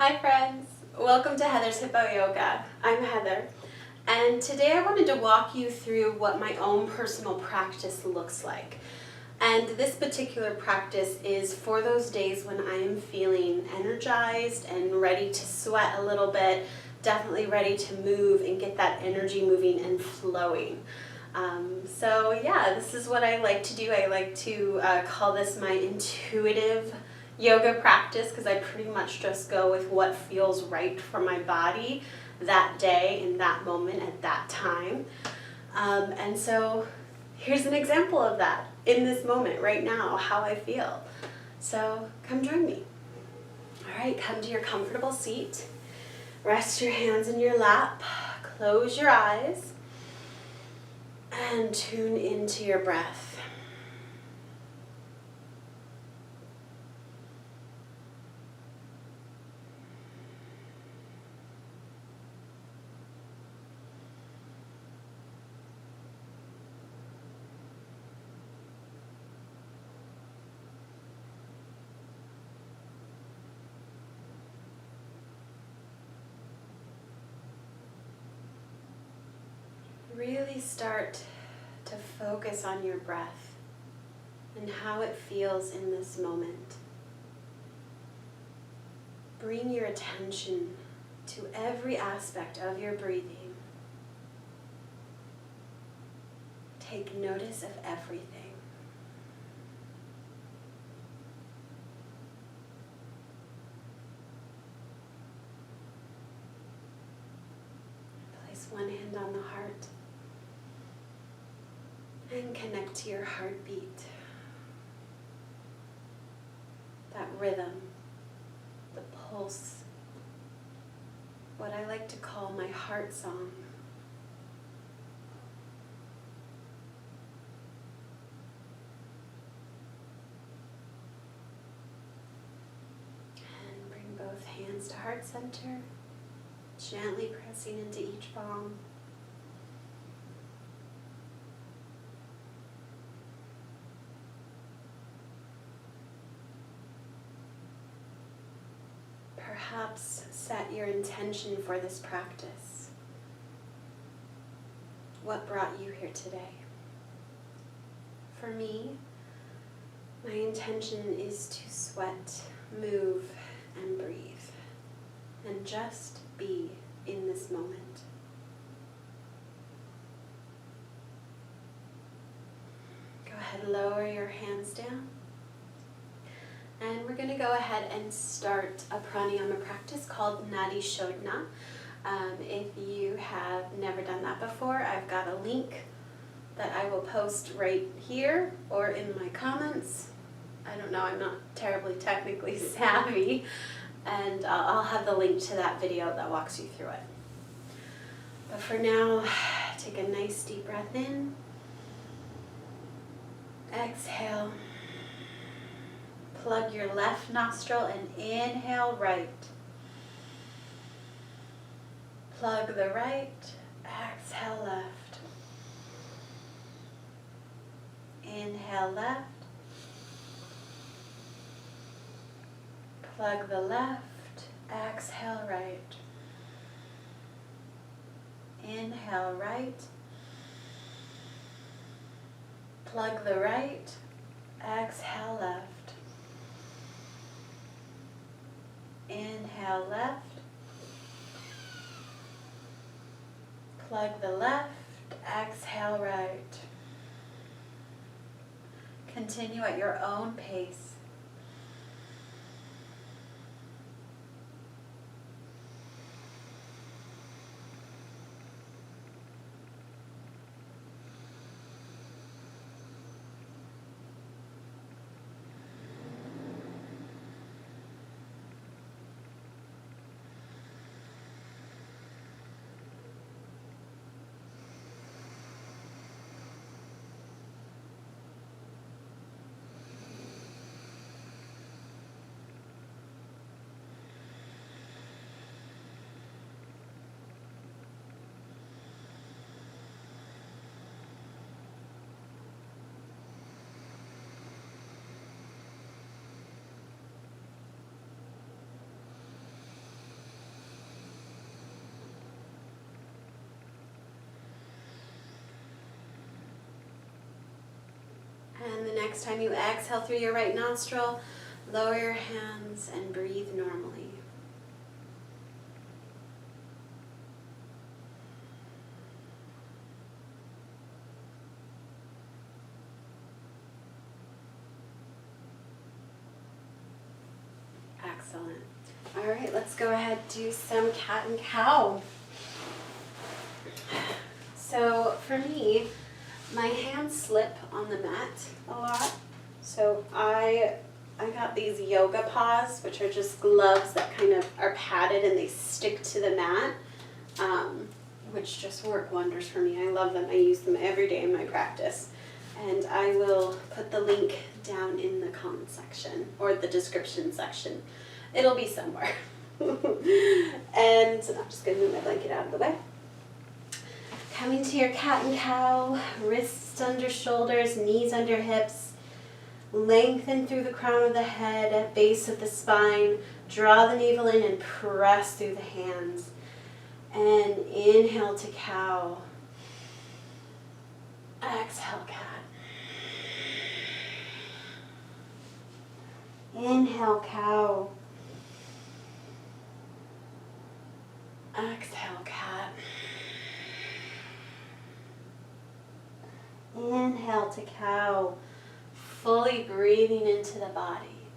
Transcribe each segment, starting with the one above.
Hi friends, welcome to Heather's Hippo Yoga. I'm Heather, and today I wanted to walk you through what my own personal practice looks like. And this particular practice is for those days when I am feeling energized and ready to sweat a little bit, definitely ready to move and get that energy moving and flowing. So yeah, this is what I like to do. I like to call this my intuitive yoga practice because I pretty much just go with what feels right for my body that day, in that moment, at that time. And so here's an example of that in this moment right now, how I feel. So come join me. All right, come to your comfortable seat. Rest your hands in your lap. Close your eyes and tune into your breath. Really start to focus on your breath and how it feels in this moment. Bring your attention to every aspect of your breathing. Take notice of everything. Place one hand on the heart and connect to your heartbeat. That rhythm, the pulse, what I like to call my heart song. And bring both hands to heart center, gently pressing into each palm. Perhaps set your intention for this practice. What brought you here today? For me, my intention is to sweat, move, and breathe, and just be in this moment. Go ahead, lower your hands down. And we're going to go ahead and start a pranayama practice called Nadi Shodhana. If you have never done that before, I've got a link that I will post right here or in my comments. I don't know, I'm not terribly technically savvy. And I'll have the link to that video that walks you through it. But for now, take a nice deep breath in. Exhale. Plug your left nostril and inhale right. Plug the right, exhale left. Inhale left. Plug the left, exhale right. Inhale right. Plug the right, exhale left. Inhale left. Plug the left, exhale right. Continue at your own pace. the next time you exhale through your right nostril, lower your hands and breathe normally. Excellent. All right, let's go ahead and do some cat and cow. So for me, my hands slip on the mat a lot. So I got these yoga paws, which are just gloves that kind of are padded and they stick to the mat, which just work wonders for me. I love them. I use them every day in my practice. And I will put the link down in the comment section or the description section. It'll be somewhere. And I'm just going to move my blanket out of the way. Coming to your cat and cow, wrists under shoulders, knees under hips. Lengthen through the crown of the head at base of the spine. Draw the navel in and press through the hands. And inhale to cow. Exhale, cat. Inhale, cow. Exhale, cat. Inhale to cow. Fully breathing into the body.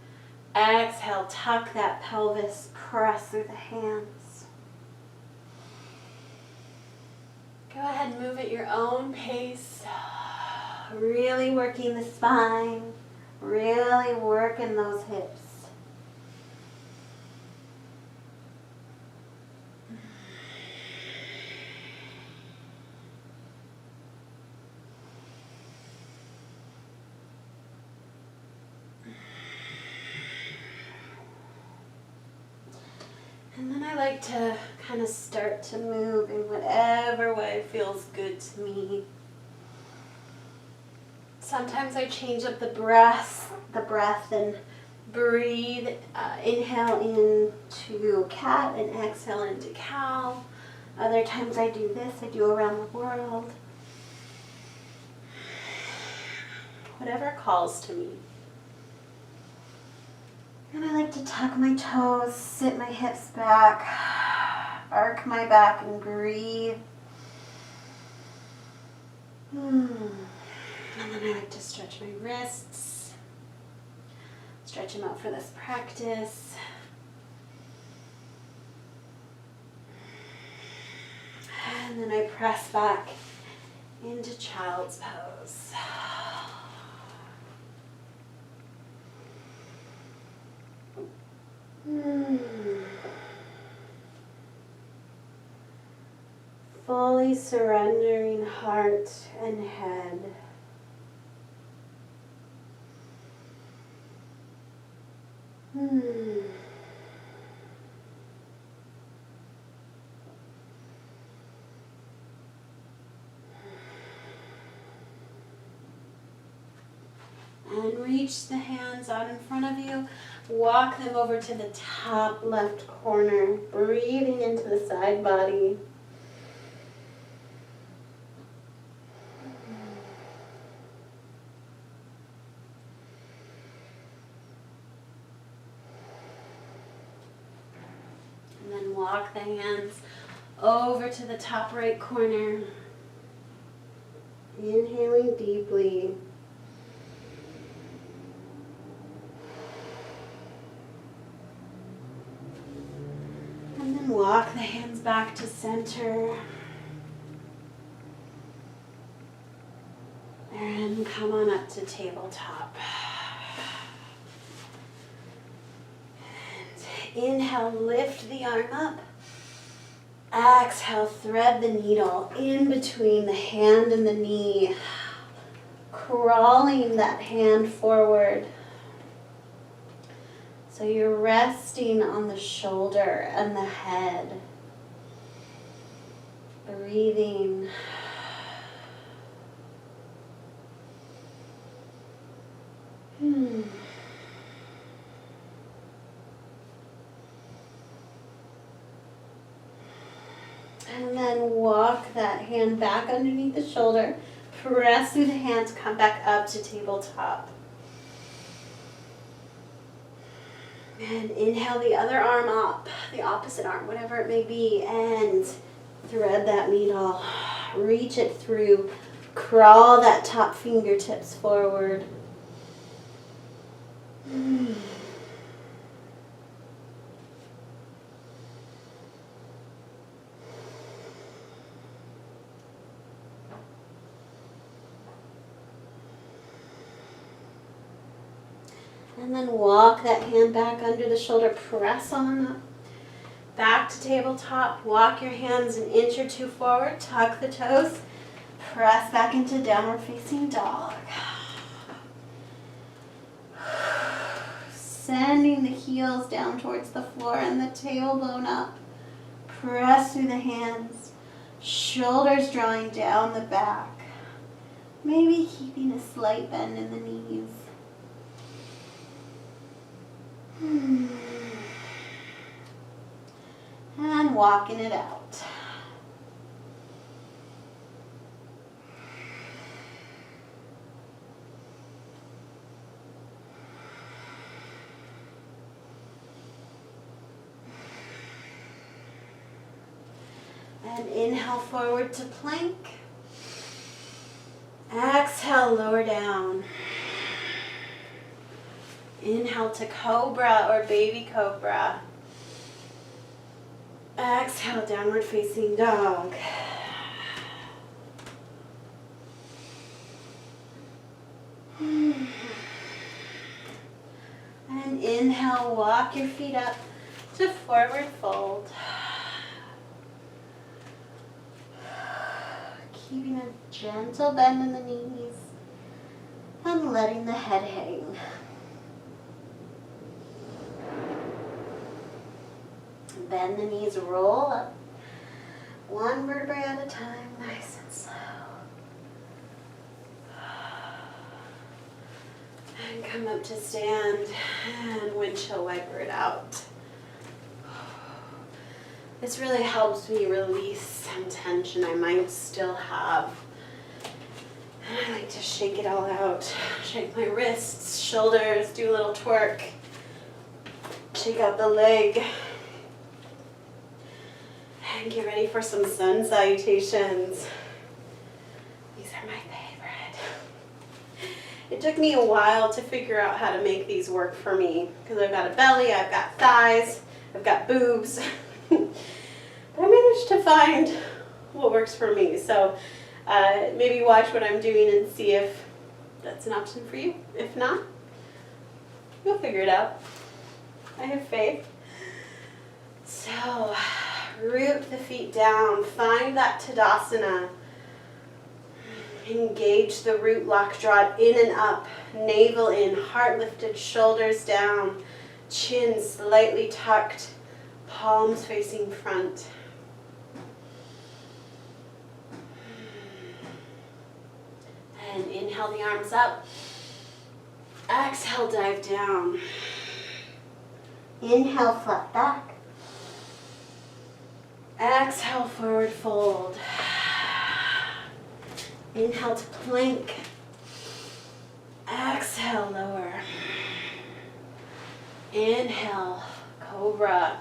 Exhale, tuck that pelvis, press through the hands. Go ahead and move at your own pace. Really working the spine. Really working those hips. And then I like to kind of start to move in whatever way feels good to me. Sometimes I change up the breath and breathe. Inhale into cat and exhale into cow. Other times I do this, I do around the world. Whatever calls to me. And I like to tuck my toes, sit my hips back, arc my back and breathe. And then I like to stretch my wrists, stretch them out for this practice. And then I press back into child's pose. Fully surrendering heart and head. And reach the hands out in front of you. Walk them over to the top left corner, breathing into the side body. And then walk the hands over to the top right corner. Inhaling deeply. And then walk the hands back to center. And come on up to tabletop. And inhale, lift the arm up. Exhale, thread the needle in between the hand and the knee. Crawling that hand forward. So you're resting on the shoulder and the head. Breathing. And then walk that hand back underneath the shoulder. Press through the hands, come back up to tabletop. And inhale the other arm up, the opposite arm, whatever it may be, and thread that needle. Reach it through. Crawl that top fingertips forward. And then walk that hand back under the shoulder, press on up. Back to tabletop, walk your hands an inch or two forward, tuck the toes, press back into downward facing dog. Sending the heels down towards the floor and the tailbone up. Press through the hands, shoulders drawing down the back. Maybe keeping a slight bend in the knees. And walking it out. And inhale forward to plank. Exhale, lower down. Inhale to cobra or baby cobra. Exhale, downward facing dog. And inhale, walk your feet up to forward fold. Keeping a gentle bend in the knees and letting the head hang. Bend the knees, roll up. One vertebrae at a time, nice and slow. And come up to stand and windshield wiper it out. This really helps me release some tension I might still have. And I like to shake it all out. Shake my wrists, shoulders, do a little twerk. Shake out the leg. And get ready for some sun salutations. These are my favorite. It took me a while to figure out how to make these work for me because I've got a belly, I've got thighs, I've got boobs. But I managed to find what works for me. So maybe watch what I'm doing and see if that's an option for you. If not, you'll figure it out. I have faith. So root the feet down. Find that Tadasana. Engage the root lock. Draw it in and up. Navel in. Heart lifted. Shoulders down. Chin slightly tucked. Palms facing front. And inhale the arms up. Exhale, dive down. Inhale, flat back. Exhale, forward fold. Inhale to plank. Exhale, lower. Inhale, cobra.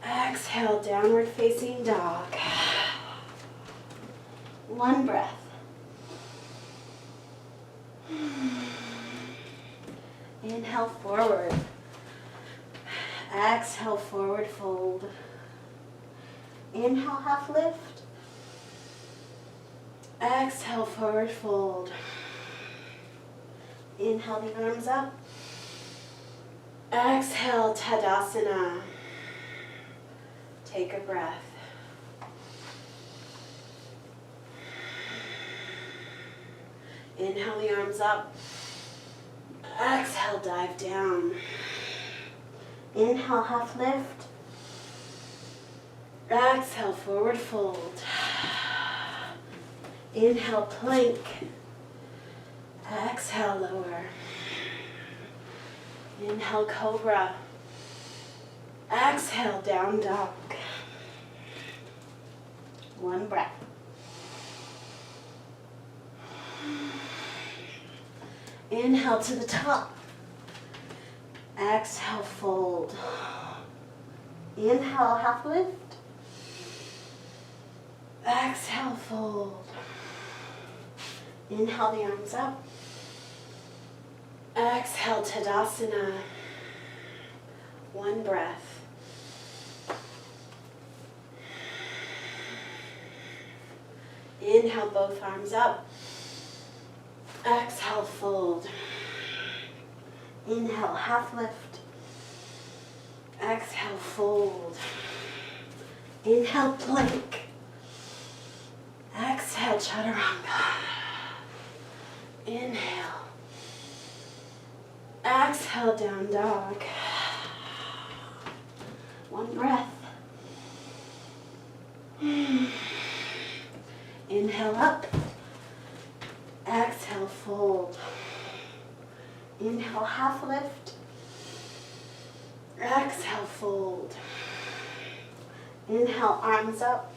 Exhale, downward facing dog. One breath. Inhale, forward. Exhale, forward fold. Inhale, half lift. Exhale, forward fold. Inhale the arms up. Exhale, Tadasana. Take a breath. Inhale the arms up. Exhale, dive down. Inhale, half lift. Exhale, forward fold. Inhale, plank. Exhale, lower. Inhale, cobra. Exhale, down dog. One breath. Inhale to the top. Exhale, fold. Inhale, half lift. Exhale, fold. Inhale the arms up. Exhale, Tadasana. One breath. Inhale, both arms up. Exhale, fold. Inhale, half lift. Exhale, fold. Inhale, plank. Exhale, chaturanga. Inhale. Exhale, down dog. One breath. Inhale up. Exhale, fold. Inhale, half lift. Exhale, fold. Inhale, arms up.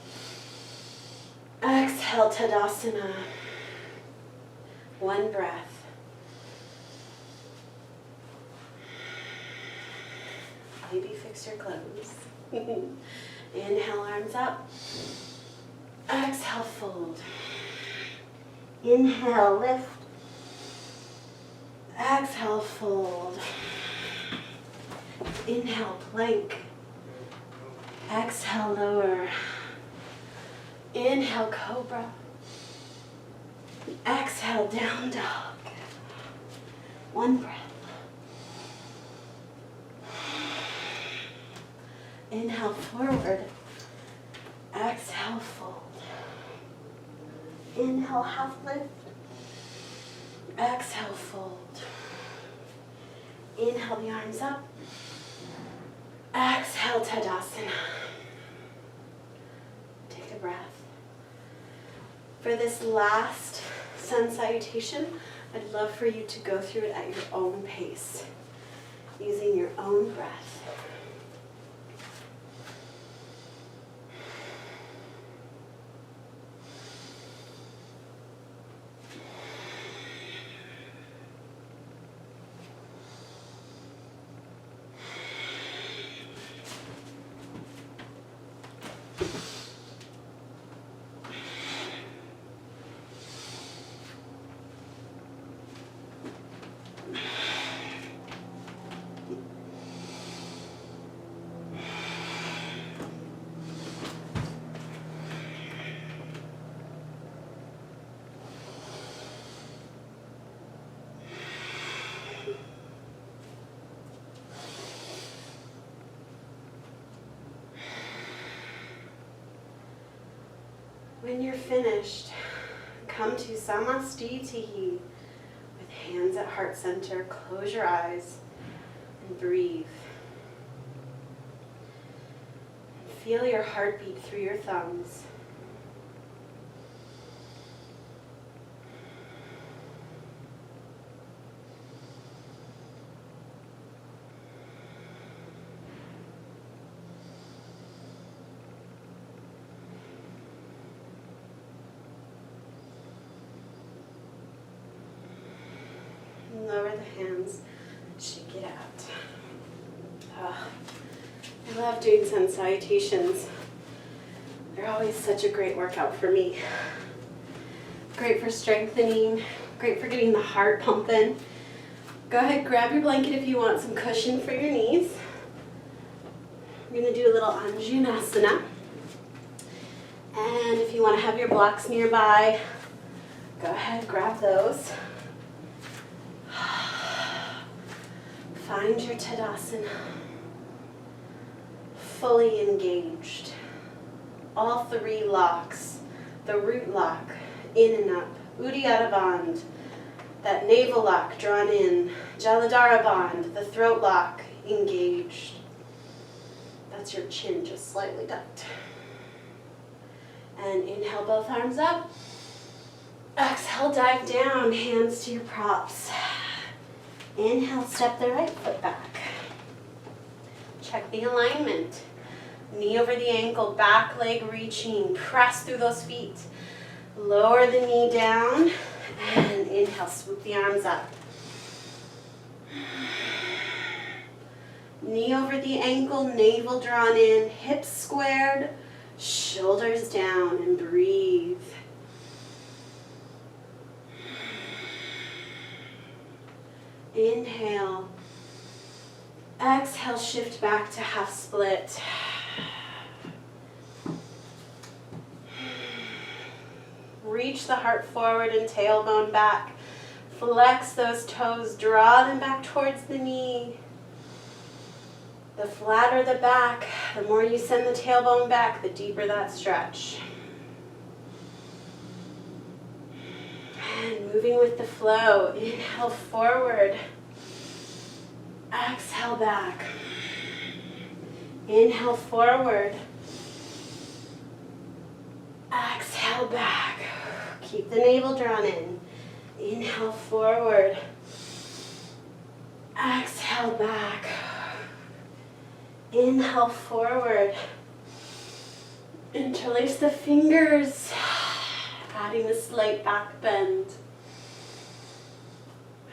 Exhale, Tadasana. One breath. Maybe fix your clothes. Inhale, arms up. Exhale, fold. Inhale, lift. Exhale, fold. Inhale, plank. Exhale, lower. Inhale, cobra. Exhale, down dog. One breath. Inhale, forward. Exhale, fold. Inhale, half lift. Exhale, fold. Inhale the arms up. Exhale, Tadasana. Take a breath. For this last sun salutation, I'd love for you to go through it at your own pace, using your own breath. When you're finished, come to Samastitihi with hands at heart center. Close your eyes and breathe. Feel your heartbeat through your thumbs. Lower the hands, shake it out. I love doing sun salutations. They're always such a great workout for me. Great for strengthening, great for getting the heart pumping. Go ahead, grab your blanket if you want some cushion for your knees. We're going to do a little Angionasana. And if you want to have your blocks nearby, go ahead, grab those. Find your Tadasana, fully engaged. All three locks, the root lock, in and up, Uddiyana Bandh, that navel lock drawn in, Jaladhara Bandh, the throat lock, engaged. That's your chin just slightly tucked. And inhale, both arms up. Exhale, dive down, hands to your props. Inhale, step the right foot back. Check the alignment. Knee over the ankle, back leg reaching. Press through those feet. Lower the knee down and inhale, swoop the arms up. Knee over the ankle, navel drawn in, hips squared, shoulders down, and breathe. Inhale. Exhale, shift back to half split. Reach the heart forward and tailbone back. Flex those toes, draw them back towards the knee. The flatter the back, the more you send the tailbone back, the deeper that stretch. And moving with the flow, inhale forward. Exhale back. Inhale forward. Exhale back. Keep the navel drawn in. Inhale forward. Exhale back. Inhale forward. Interlace the fingers, adding a slight back bend.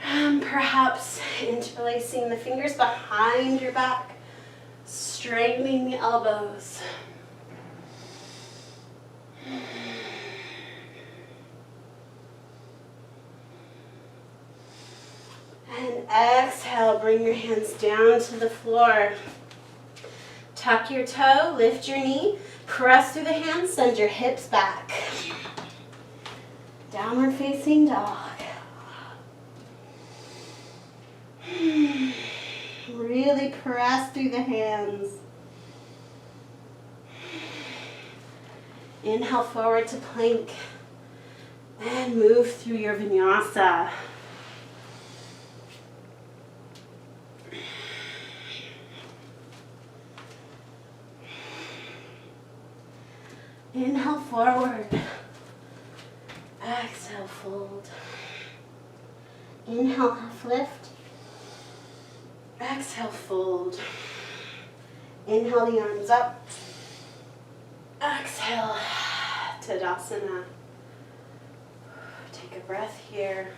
And perhaps interlacing the fingers behind your back, straightening the elbows. And exhale, bring your hands down to the floor. Tuck your toe, lift your knee, press through the hands, send your hips back. Downward facing dog. Really press through the hands. Inhale forward to plank and move through your vinyasa. Inhale forward. Exhale, fold. Inhale, half lift. Exhale, fold. Inhale the arms up. Exhale, Tadasana. Take a breath here.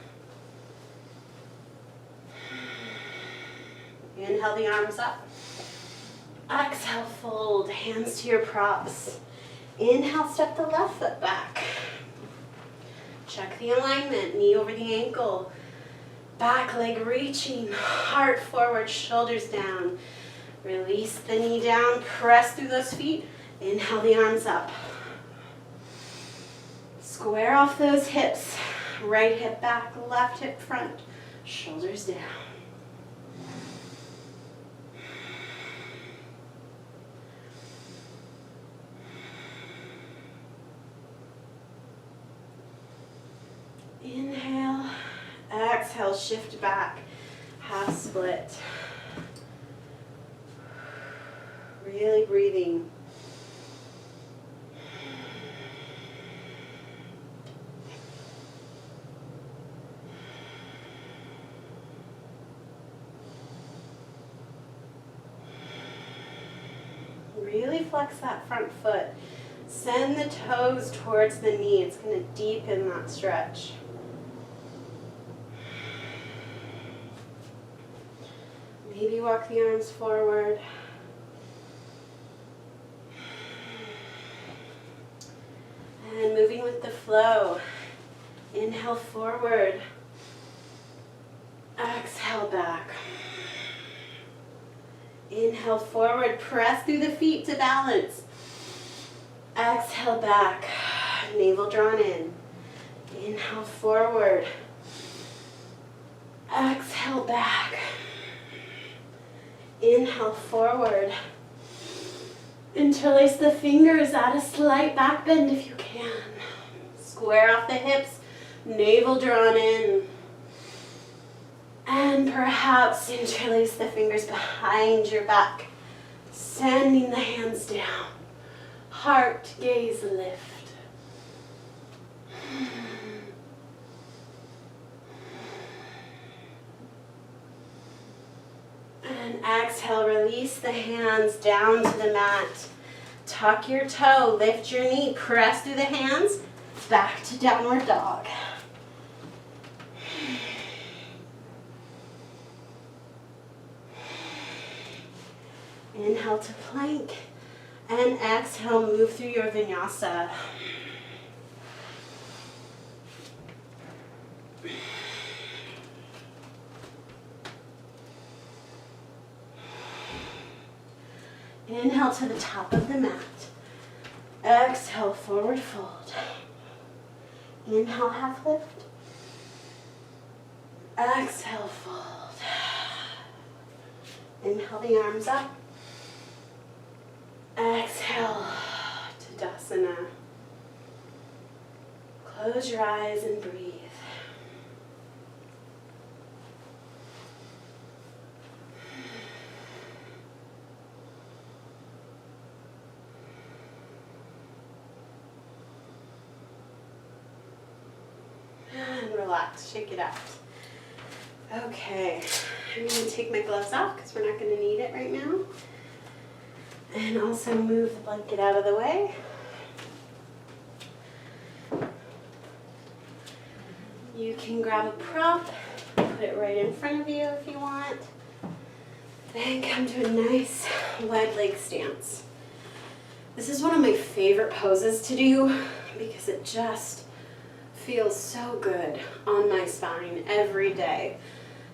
Inhale the arms up. Exhale, fold. Hands to your props. Inhale, step the left foot back. Check the alignment, knee over the ankle. Back leg reaching, heart forward, shoulders down. Release the knee down, press through those feet. Inhale the arms up. Square off those hips. Right hip back, left hip front, shoulders down. Inhale, exhale, shift back, half split. Really breathing. Really flex that front foot. Send the toes towards the knee. It's going to deepen that stretch. Maybe walk the arms forward. And moving with the flow. Inhale forward. Exhale back. Inhale forward. Press through the feet to balance. Exhale back. Navel drawn in. Inhale forward. Exhale back. Inhale forward. Interlace the fingers, add a slight back bend if you can. Square off the hips, navel drawn in. And perhaps interlace the fingers behind your back, sending the hands down. Heart, gaze, lift. And exhale, release the hands down to the mat. Tuck your toe, lift your knee, press through the hands, back to downward dog. Inhale to plank. And exhale, move through your vinyasa. Inhale to the top of the mat. Exhale, forward fold. Inhale, half lift. Exhale, fold. Inhale the arms up. Exhale, Tadasana. Close your eyes and breathe. And relax, shake it out. Okay, I'm going to take my gloves off because we're not going to need it right now. And also move the blanket out of the way. You can grab a prop, put it right in front of you if you want. Then come to a nice wide leg stance. This is one of my favorite poses to do because it just feels so good on my spine every day.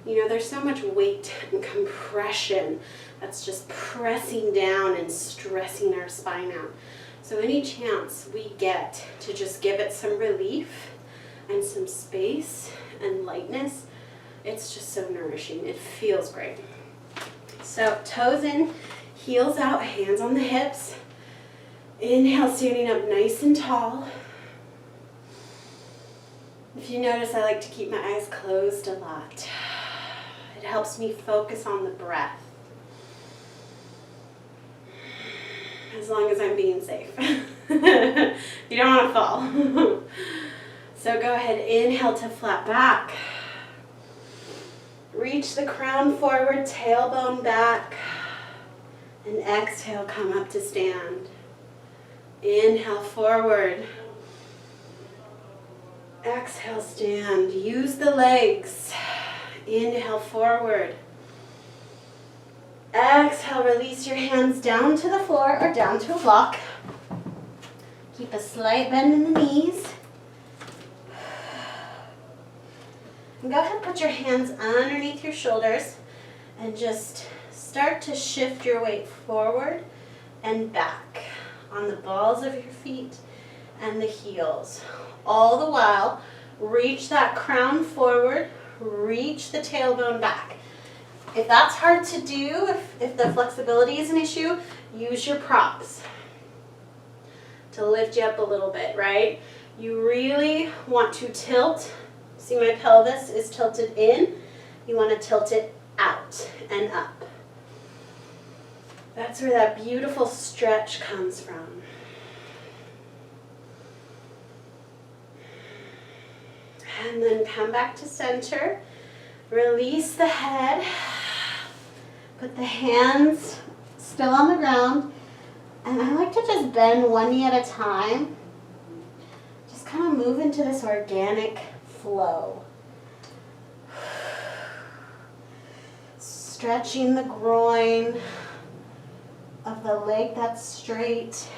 You know, there's so much weight and compression that's just pressing down and stressing our spine out. So any chance we get to just give it some relief and some space and lightness, it's just so nourishing. It feels great. So toes in, heels out, hands on the hips. Inhale, standing up nice and tall. If you notice, I like to keep my eyes closed a lot. It helps me focus on the breath. As long as I'm being safe. You don't want to fall. So go ahead, inhale to flat back. Reach the crown forward, tailbone back. And exhale, come up to stand. Inhale forward. Exhale, stand. Use the legs. Inhale forward. Exhale, release your hands down to the floor or down to a block. Keep a slight bend in the knees. And go ahead and put your hands underneath your shoulders and just start to shift your weight forward and back on the balls of your feet and the heels. All the while, reach that crown forward, reach the tailbone back. If that's hard to do, if the flexibility is an issue, use your props to lift you up a little bit, right? You really want to tilt. See, my pelvis is tilted in. You want to tilt it out and up. That's where that beautiful stretch comes from. And then come back to center. Release the head. Put the hands still on the ground. And I like to just bend one knee at a time. Just kind of move into this organic flow. Stretching the groin of the leg that's straight.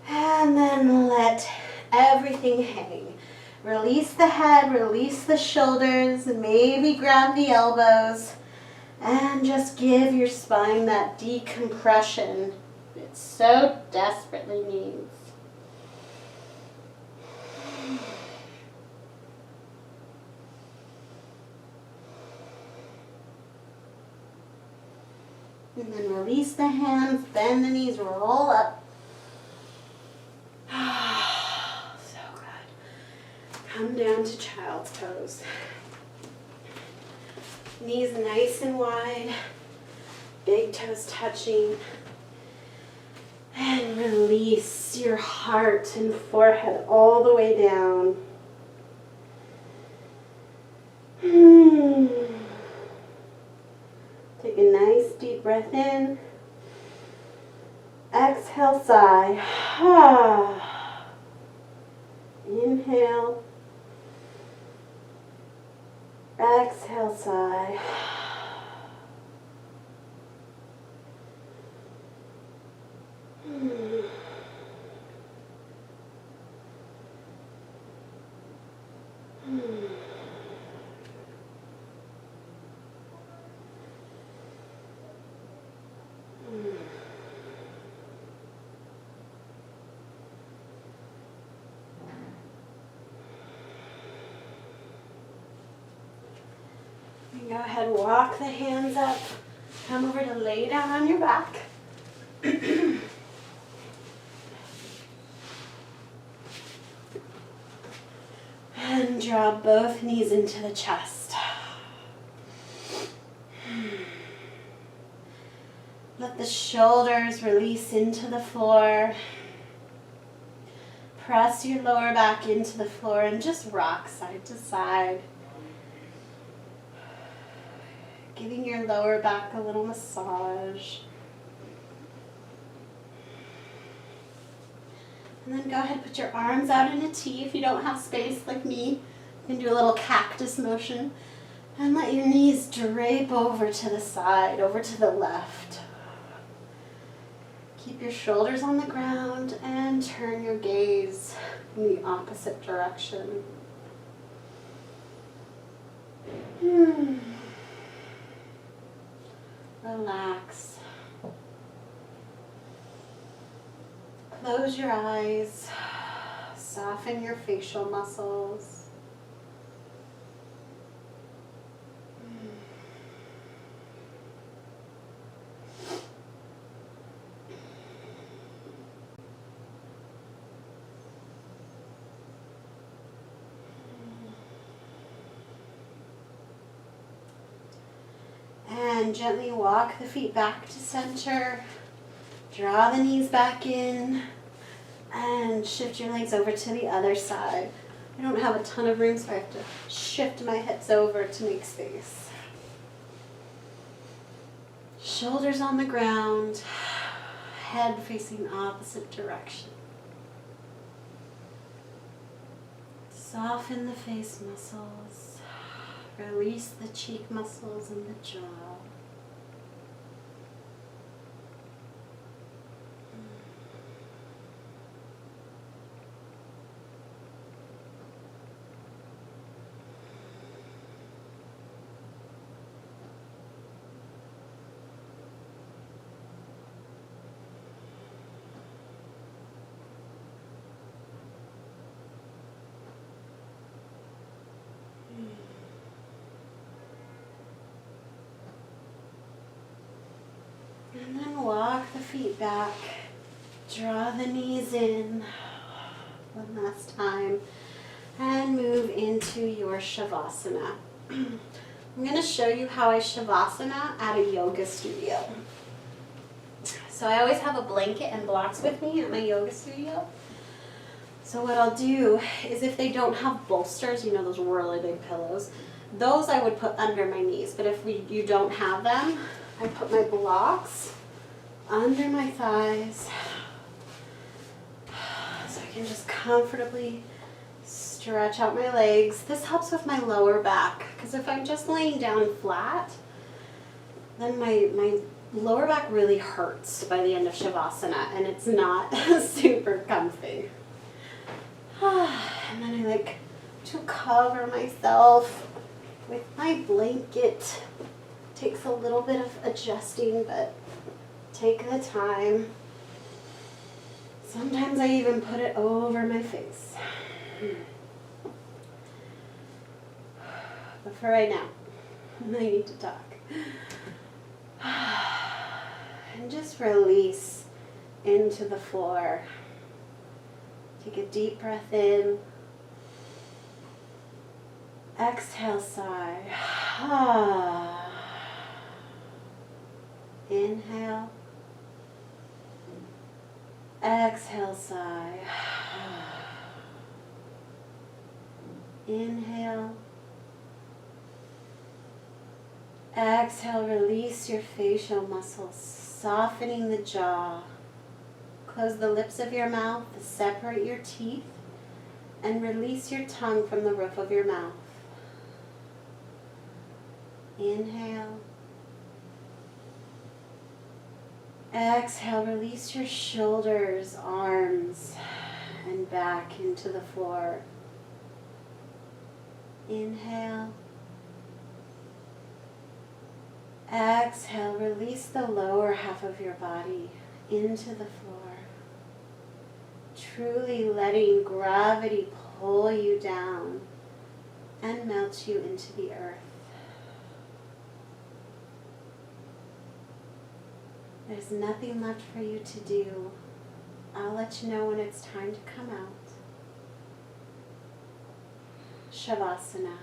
And then let everything hang. Release the head, release the shoulders, and maybe grab the elbows. And just give your spine that decompression it so desperately needs. And then release the hands, bend the knees, roll up. So good. Come down to child's pose. Knees nice and wide, big toes touching. And release your heart and forehead all the way down. Take a nice deep breath in. Exhale, sigh. Inhale. Exhale, sigh. ahead, walk the hands up. Come over to lay down on your back. And draw both knees into the chest. Let the shoulders release into the floor. Press your lower back into the floor and just rock side to side. Giving your lower back a little massage. And then go ahead, put your arms out in a T. If you don't have space like me, you can do a little cactus motion. And let your knees drape over to the side, over to the left. Keep your shoulders on the ground and turn your gaze in the opposite direction. Relax. Close your eyes. Soften your facial muscles. And gently walk the feet back to center. Draw the knees back in. And shift your legs over to the other side. I don't have a ton of room, so I have to shift my hips over to make space. Shoulders on the ground. Head facing opposite direction. Soften the face muscles. Release the cheek muscles and the jaw. And then walk the feet back. Draw the knees in one last time. And move into your Shavasana. I'm going to show you how I Shavasana at a yoga studio. So I always have a blanket and blocks with me at my yoga studio. So what I'll do is if they don't have bolsters, you know those really big pillows, those I would put under my knees. But if you don't have them, I put my blocks under my thighs so I can just comfortably stretch out my legs. This helps with my lower back because if I'm just laying down flat, then my lower back really hurts by the end of Shavasana and it's not super comfy. And then I like to cover myself with my blanket. Takes a little bit of adjusting, but take the time. Sometimes I even put it over my face. But for right now, I need to talk. And just release into the floor. Take a deep breath in. Exhale, sigh. Inhale. Exhale, sigh. Inhale. Exhale, release your facial muscles, softening the jaw. Close the lips of your mouth, separate your teeth, and release your tongue from the roof of your mouth. Inhale. Exhale, release your shoulders, arms, and back into the floor. Inhale. Exhale, release the lower half of your body into the floor. Truly letting gravity pull you down and melt you into the earth. There's nothing left for you to do. I'll let you know when it's time to come out. Shavasana.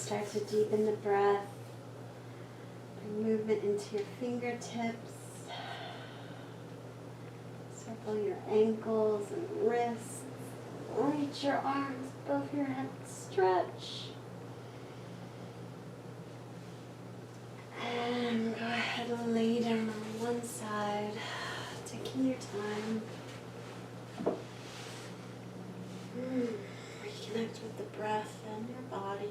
start to deepen the breath. Bring movement into your fingertips. Circle your ankles and wrists. Reach your arms above your head. Stretch. And go ahead and lay down on one side, taking your time. Reconnect with the breath and your body.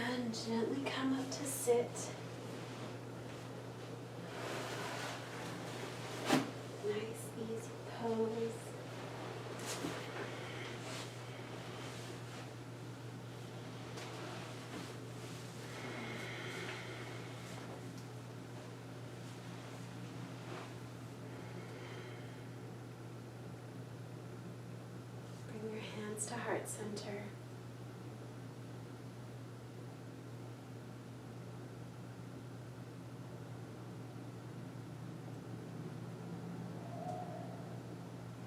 And gently come up to sit. Nice, easy pose. Bring your hands to heart center.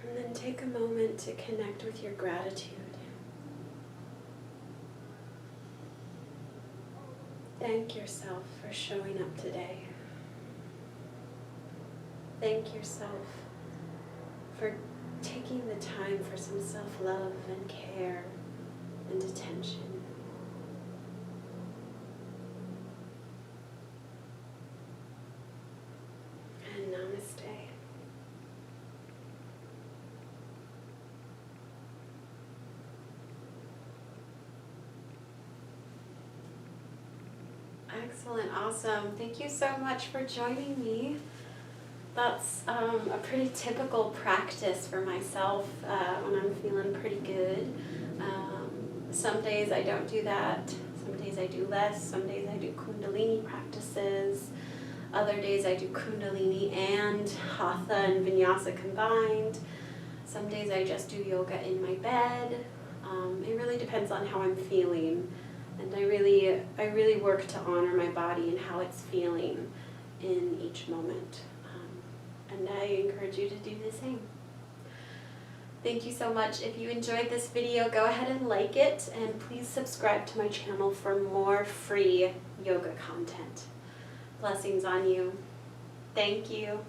And then take a moment to connect with your gratitude. Thank yourself for showing up today. Thank yourself for taking the time for some self-love and care and attention. And namaste. Excellent, awesome. Thank you so much for joining me. That's a pretty typical practice for myself when I'm feeling pretty good. Some days I don't do that. Some days I do less. Some days I do Kundalini practices. Other days I do Kundalini and Hatha and Vinyasa combined. Some days I just do yoga in my bed. It really depends on how I'm feeling. And I really work to honor my body and how it's feeling in each moment. And I encourage you to do the same. Thank you so much. If you enjoyed this video, go ahead and like it, and please subscribe to my channel for more free yoga content. Blessings on you. Thank you.